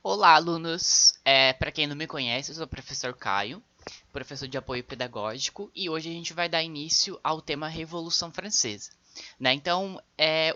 Olá, alunos! Para quem não me conhece, eu sou o professor Caio, professor de apoio pedagógico, e hoje a gente vai dar início ao tema Revolução Francesa. Então,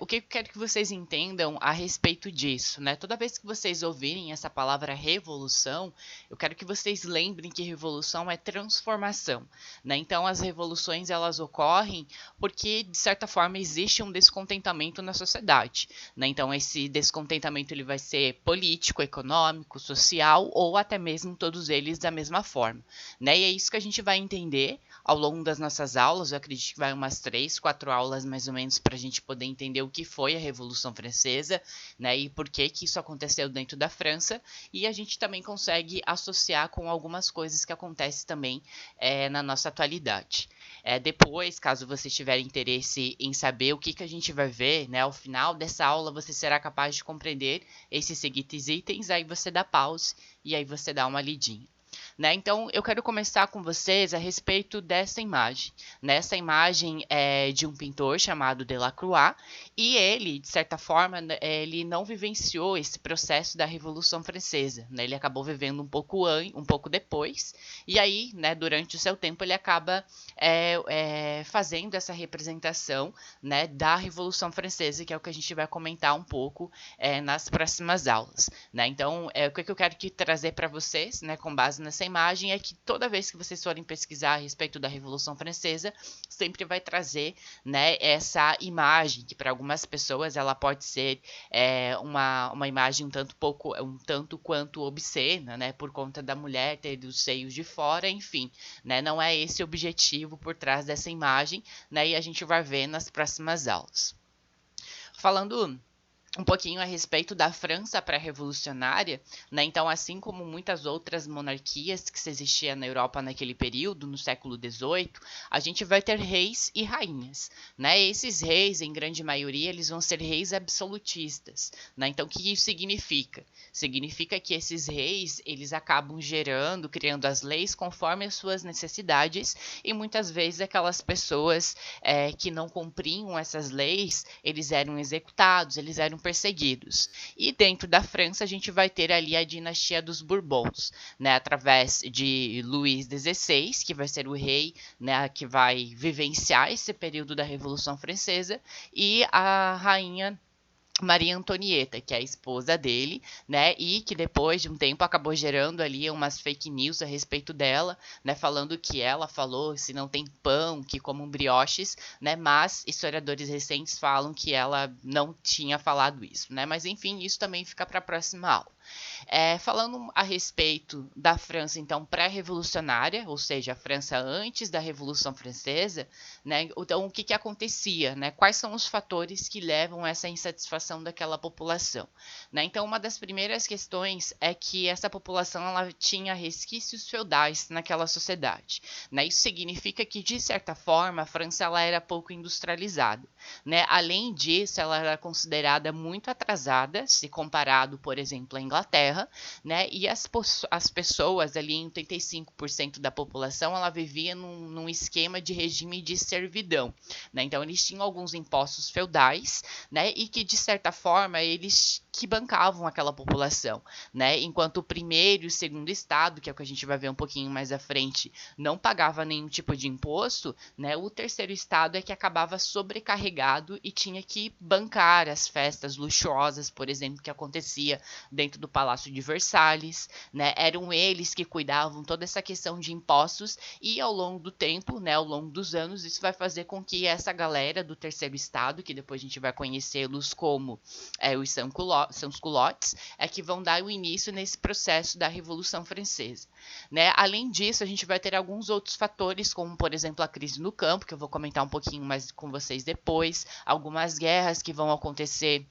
o que eu quero que vocês entendam a respeito disso, né? Toda vez que vocês ouvirem essa palavra revolução, eu quero que vocês lembrem que revolução é transformação, né? Então, as revoluções elas ocorrem porque, de certa forma, existe um descontentamento na sociedade, né? Então, esse descontentamento ele vai ser político, econômico, social ou até mesmo todos eles da mesma forma, né? E é isso que a gente vai entender ao longo das nossas aulas. Eu acredito que vai umas 3, 4 aulas mais ou menos para a gente poder entender o que foi a Revolução Francesa, né, e por que isso aconteceu dentro da França, e a gente também consegue associar com algumas coisas que acontecem também na nossa atualidade. Depois, caso você tiver interesse em saber o que a gente vai ver, né, ao final dessa aula você será capaz de compreender esses seguintes itens, aí você dá pause e aí você dá uma lidinha. Então, eu quero começar com vocês a respeito dessa imagem. Essa imagem é de um pintor chamado Delacroix, e ele, de certa forma, ele não vivenciou esse processo da Revolução Francesa. Ele acabou vivendo um pouco depois, e aí, durante o seu tempo, ele acaba fazendo essa representação da Revolução Francesa, que é o que a gente vai comentar um pouco nas próximas aulas. Então, o que eu quero trazer para vocês, com base nessa imagem, é que toda vez que vocês forem pesquisar a respeito da Revolução Francesa, sempre vai trazer essa imagem, que para algumas pessoas ela pode ser uma imagem um tanto quanto obscena, por conta da mulher ter os seios de fora, enfim, não é esse o objetivo por trás dessa imagem, e a gente vai ver nas próximas aulas. Falando um pouquinho a respeito da França pré-revolucionária, então assim como muitas outras monarquias que se existiam na Europa naquele período, no século XVIII, a gente vai ter reis e rainhas, Esses reis, em grande maioria, eles vão ser reis absolutistas, Então o que isso significa? Significa que esses reis, eles acabam criando as leis conforme as suas necessidades, e muitas vezes aquelas pessoas que não cumpriam essas leis, eles eram executados, eles eram perseguidos. E dentro da França a gente vai ter ali a dinastia dos Bourbons, através de Luís XVI, que vai ser o rei, que vai vivenciar esse período da Revolução Francesa, e a rainha Maria Antonieta, que é a esposa dele, e que depois de um tempo acabou gerando ali umas fake news a respeito dela, falando que ela falou se não tem pão, que comam brioches, mas historiadores recentes falam que ela não tinha falado isso, Mas enfim, isso também fica para a próxima aula. Falando a respeito da França, então, pré-revolucionária, ou seja, a França antes da Revolução Francesa, então o que acontecia, Quais são os fatores que levam a essa insatisfação daquela população, Então, uma das primeiras questões é que essa população ela tinha resquícios feudais naquela sociedade, Isso significa que, de certa forma, a França ela era pouco industrializada, Além disso, ela era considerada muito atrasada, se comparado, por exemplo, à Inglaterra, e as pessoas ali, em 85% da população, ela vivia num esquema de regime de servidão, Então, eles tinham alguns impostos feudais, e que, de certa forma, eles que bancavam aquela população, Enquanto o primeiro e o segundo estado, que é o que a gente vai ver um pouquinho mais à frente, não pagava nenhum tipo de imposto, o terceiro estado é que acabava sobrecarregado e tinha que bancar as festas luxuosas, por exemplo, que acontecia dentro do Palácio de Versalhes, Eram eles que cuidavam toda essa questão de impostos, e ao longo do tempo, ao longo dos anos, isso vai fazer com que essa galera do terceiro estado, que depois a gente vai conhecê-los como os sans-culottes, que vão dar o início nesse processo da Revolução Francesa. Além disso, a gente vai ter alguns outros fatores, como, por exemplo, a crise no campo, que eu vou comentar um pouquinho mais com vocês depois, algumas guerras que vão acontecer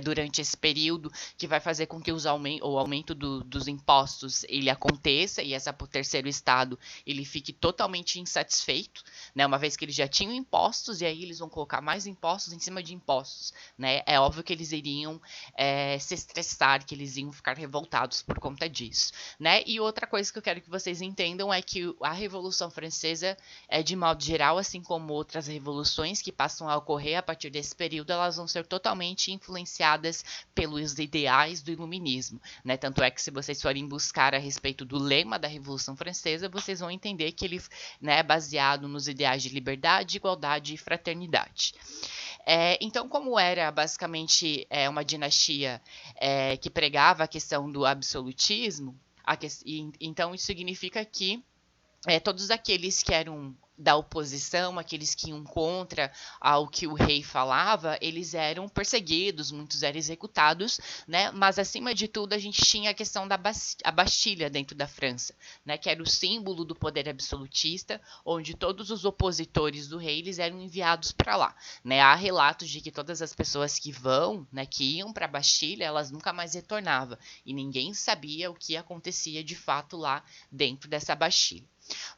durante esse período, que vai fazer com que o aumento dos impostos ele aconteça, e esse terceiro estado ele fique totalmente insatisfeito, uma vez que eles já tinham impostos, e aí eles vão colocar mais impostos em cima de impostos, É óbvio que eles iriam se estressar, que eles iam ficar revoltados por conta disso, E outra coisa que eu quero que vocês entendam é que a Revolução Francesa, de modo geral, assim como outras revoluções que passam a ocorrer a partir desse período, elas vão ser totalmente influenciadas influenciadas pelos ideais do iluminismo, né? Tanto é que se vocês forem buscar a respeito do lema da Revolução Francesa, vocês vão entender que ele, né, é baseado nos ideais de liberdade, igualdade e fraternidade. Então, como era basicamente uma dinastia que pregava a questão do absolutismo, então isso significa que todos aqueles que eram da oposição, aqueles que iam contra ao que o rei falava, eles eram perseguidos, muitos eram executados, né? Mas acima de tudo a gente tinha a questão da Bastilha dentro da França, né? Que era o símbolo do poder absolutista, onde todos os opositores do rei eles eram enviados para lá, né? Há relatos de que todas as pessoas que né, que iam para a Bastilha, elas nunca mais retornavam e ninguém sabia o que acontecia de fato lá dentro dessa Bastilha.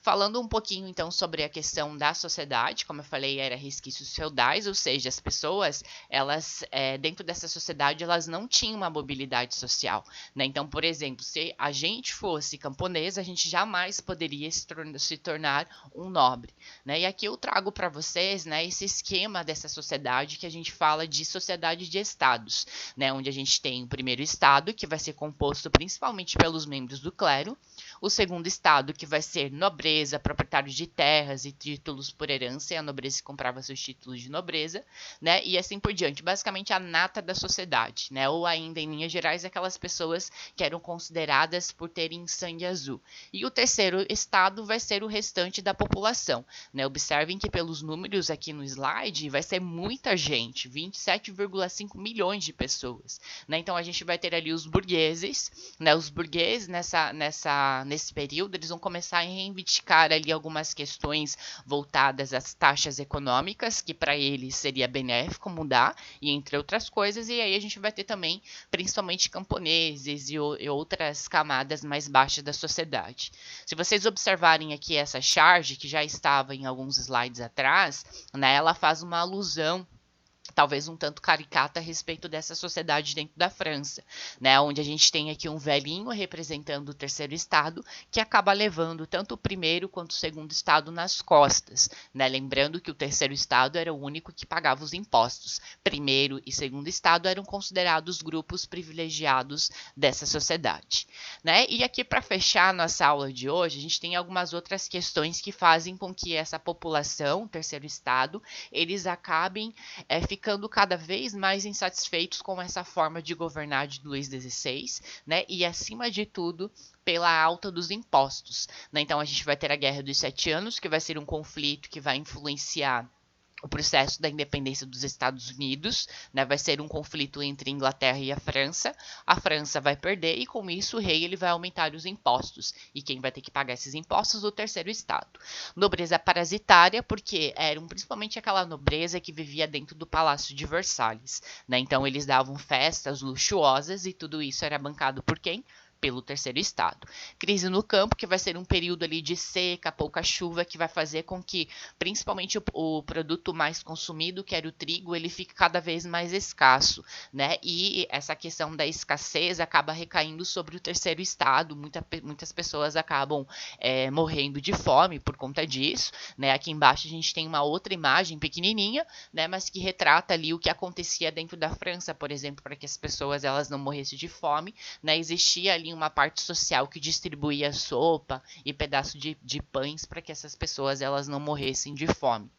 Falando um pouquinho então sobre a questão da sociedade, como eu falei, era resquícios feudais, ou seja, as pessoas, elas dentro dessa sociedade, elas não tinham uma mobilidade social, né? Então, por exemplo, se a gente fosse camponês, a gente jamais poderia se tornar um nobre, né? E aqui eu trago para vocês, né, esse esquema dessa sociedade que a gente fala de sociedade de estados, né? Onde a gente tem o primeiro estado, que vai ser composto principalmente pelos membros do clero, o segundo estado, que vai ser nobreza, proprietários de terras e títulos por herança, e a nobreza que comprava seus títulos de nobreza, né? E assim por diante. Basicamente a nata da sociedade, né? Ou ainda, em linhas gerais, aquelas pessoas que eram consideradas por terem sangue azul. E o terceiro estado vai ser o restante da população, né? Observem que pelos números aqui no slide vai ser muita gente, 27,5 milhões de pessoas, né? Então a gente vai ter ali os burgueses, né? Os burgueses nesse período, eles vão começar a reivindicar ali algumas questões voltadas às taxas econômicas, que para eles seria benéfico mudar, e entre outras coisas, e aí a gente vai ter também, principalmente camponeses e outras camadas mais baixas da sociedade. Se vocês observarem aqui essa charge, que já estava em alguns slides atrás, né, ela faz uma alusão talvez um tanto caricata a respeito dessa sociedade dentro da França, né, onde a gente tem aqui um velhinho representando o terceiro estado, que acaba levando tanto o primeiro quanto o segundo estado nas costas, né, lembrando que o terceiro estado era o único que pagava os impostos. Primeiro e segundo estado eram considerados grupos privilegiados dessa sociedade, né, e aqui para fechar nossa aula de hoje, a gente tem algumas outras questões que fazem com que essa população, o terceiro estado, eles acabem ficando cada vez mais insatisfeitos com essa forma de governar de Luís XVI, né? E acima de tudo, pela alta dos impostos, né? Então a gente vai ter a Guerra dos 7 Anos, que vai ser um conflito que vai influenciar o processo da independência dos Estados Unidos, né, vai ser um conflito entre a Inglaterra e a França vai perder e com isso o rei ele vai aumentar os impostos, e quem vai ter que pagar esses impostos? O terceiro estado. Nobreza parasitária, porque eram principalmente aquela nobreza que vivia dentro do Palácio de Versalhes, né, então eles davam festas luxuosas e tudo isso era bancado por quem? Pelo terceiro estado. Crise no campo, que vai ser um período ali de seca, pouca chuva, que vai fazer com que, principalmente o produto mais consumido, que era o trigo, ele fique cada vez mais escasso, né? E essa questão da escassez acaba recaindo sobre o terceiro estado, muitas pessoas acabam morrendo de fome por conta disso, né? Aqui embaixo a gente tem uma outra imagem pequenininha, né? Mas que retrata ali o que acontecia dentro da França, por exemplo, para que as pessoas elas não morressem de fome, né? Existia ali uma parte social que distribuía sopa e pedaço de pães para que essas pessoas elas não morressem de fome.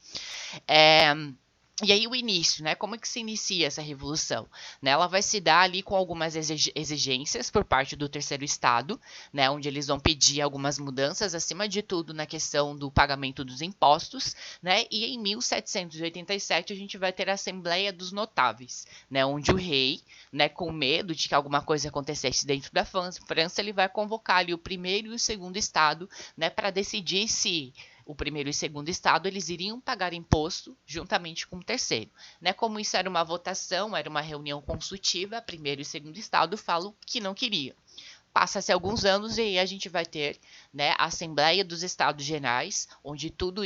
E aí o início, né? Como é que se inicia essa revolução? Né, ela vai se dar ali com algumas exigências por parte do terceiro estado, né? Onde eles vão pedir algumas mudanças, acima de tudo na questão do pagamento dos impostos, né? E em 1787 a gente vai ter a Assembleia dos Notáveis, né? Onde o rei, né, com medo de que alguma coisa acontecesse dentro da França, ele vai convocar ali o primeiro e o segundo estado, né? Para decidir se o primeiro e segundo estado, eles iriam pagar imposto juntamente com o terceiro, né? Como isso era uma votação, era uma reunião consultiva, primeiro e segundo estado falam que não queriam. Passa-se alguns anos e aí a gente vai ter, né, a Assembleia dos Estados Gerais, onde tudo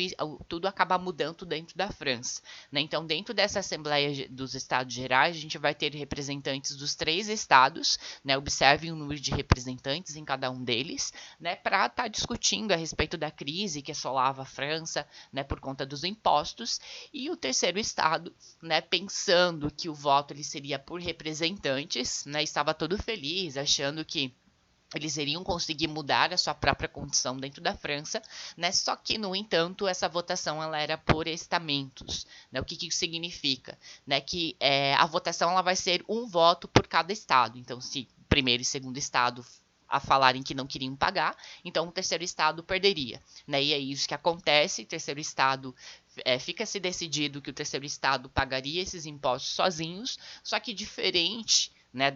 acaba mudando dentro da França. Né? Então, dentro dessa Assembleia dos Estados Gerais, a gente vai ter representantes dos 3 estados, né? Observem o número de representantes em cada um deles, né? Para estar discutindo a respeito da crise que assolava a França, né? Por conta dos impostos. E o terceiro estado, né? Pensando que o voto ele seria por representantes, né? Estava todo feliz, achando que eles iriam conseguir mudar a sua própria condição dentro da França, né? Só que, no entanto, essa votação ela era por estamentos. Né? O que isso significa? Né? Que a votação ela vai ser um voto por cada estado. Então, se primeiro e segundo estado a falarem que não queriam pagar, então o terceiro estado perderia. Né? E é isso que acontece, o terceiro estado fica-se decidido que o terceiro estado pagaria esses impostos sozinhos, só que diferente, né,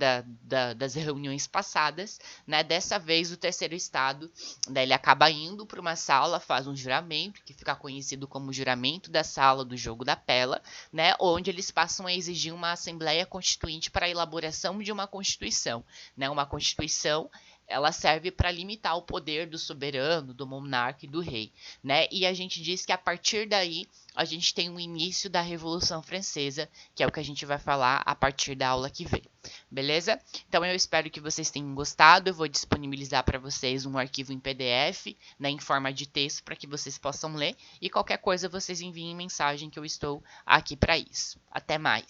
das reuniões passadas, né, dessa vez o terceiro estado, né, ele acaba indo para uma sala, faz um juramento, que fica conhecido como juramento da sala do jogo da pela, né, onde eles passam a exigir uma assembleia constituinte para a elaboração de uma constituição. Né, uma constituição ela serve para limitar o poder do soberano, do monarca e do rei, né? E a gente diz que a partir daí a gente tem o início da Revolução Francesa, que é o que a gente vai falar a partir da aula que vem. Beleza? Então eu espero que vocês tenham gostado. Eu vou disponibilizar para vocês um arquivo em PDF, né, em forma de texto, para que vocês possam ler. E qualquer coisa vocês enviem mensagem que eu estou aqui para isso. Até mais!